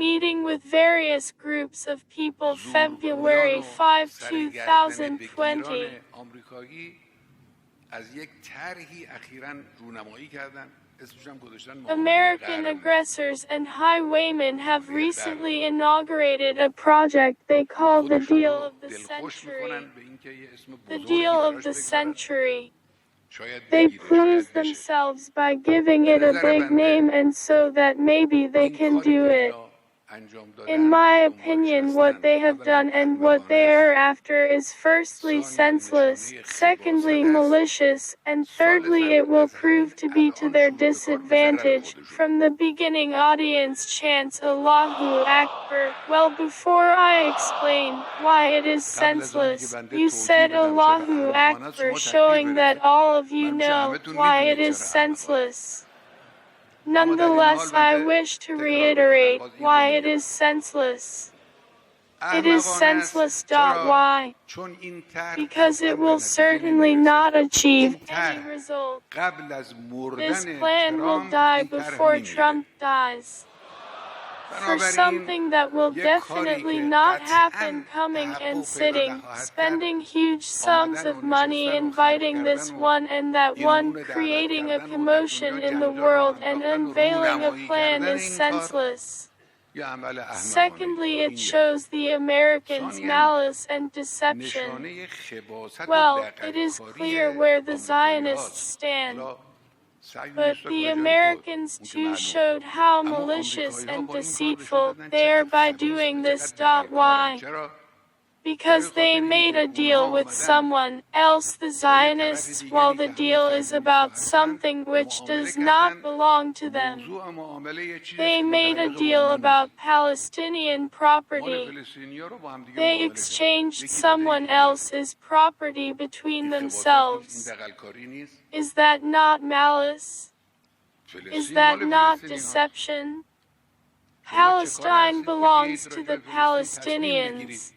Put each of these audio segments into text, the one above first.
meeting with various groups of people February 5, 2020. American aggressors and highwaymen have recently inaugurated a project they call the Deal of the Century. The Deal of the Century. They please themselves by giving it a big name and so that maybe they can do it. In my opinion, what they have done and what they are after is firstly senseless, secondly malicious, and thirdly it will prove to be to their disadvantage. From the beginning audience chants Allahu Akbar. Well, before I explain why it is senseless, you said Allahu Akbar, showing that all of you know why it is senseless. Nonetheless, I wish to reiterate why it is senseless. It is senseless. Why? Because it will certainly not achieve any result. This plan will die before Trump dies. For something that will definitely not happen, coming and sitting, spending huge sums of money, inviting this one and that one, creating a commotion in the world and unveiling a plan is senseless. Secondly, it shows the Americans' malice and deception. Well, it is clear where the Zionists stand. But the Americans too showed how malicious and deceitful they are by doing this. Why? Because they made a deal with someone else, the Zionists, while the deal is about something which does not belong to them. They made a deal about Palestinian property. They exchanged someone else's property between themselves. Is that not malice? Is that not deception? Palestine belongs to the Palestinians.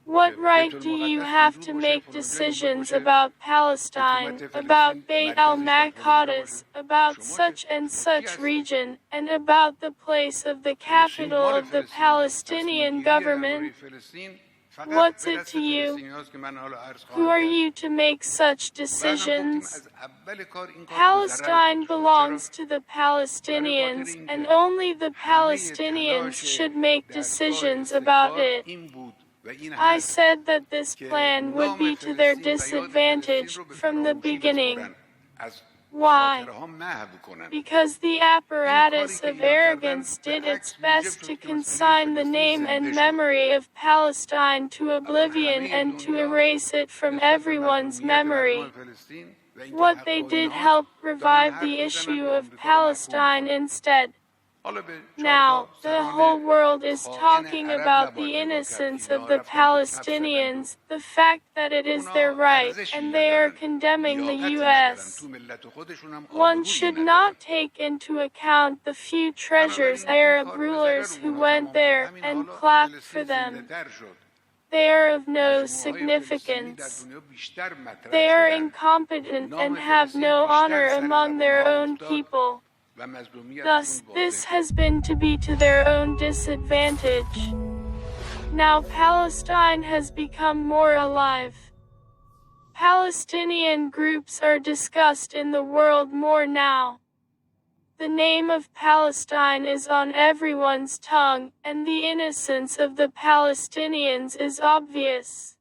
What right do you have to make decisions about Palestine, about Beit al-Maqdis, about such and such region, and about the place of the capital of the Palestinian government? What's it to you? Who are you to make such decisions? Palestine belongs to the Palestinians, and only the Palestinians should make decisions about it. I said that this plan would be to their disadvantage from the beginning. Why? Because the apparatus of arrogance did its best to consign the name and memory of Palestine to oblivion and to erase it from everyone's memory. What they did help revive the issue of Palestine instead. Now, the whole world is talking about the innocence of the Palestinians, the fact that it is their right, and they are condemning the U.S. One should not take into account the few treasures Arab rulers who went there and clapped for them. They are of no significance. They are incompetent and have no honor among their own people. Thus, this has been to be to their own disadvantage. Now Palestine has become more alive. Palestinian groups are discussed in the world more now. The name of Palestine is on everyone's tongue, and the innocence of the Palestinians is obvious.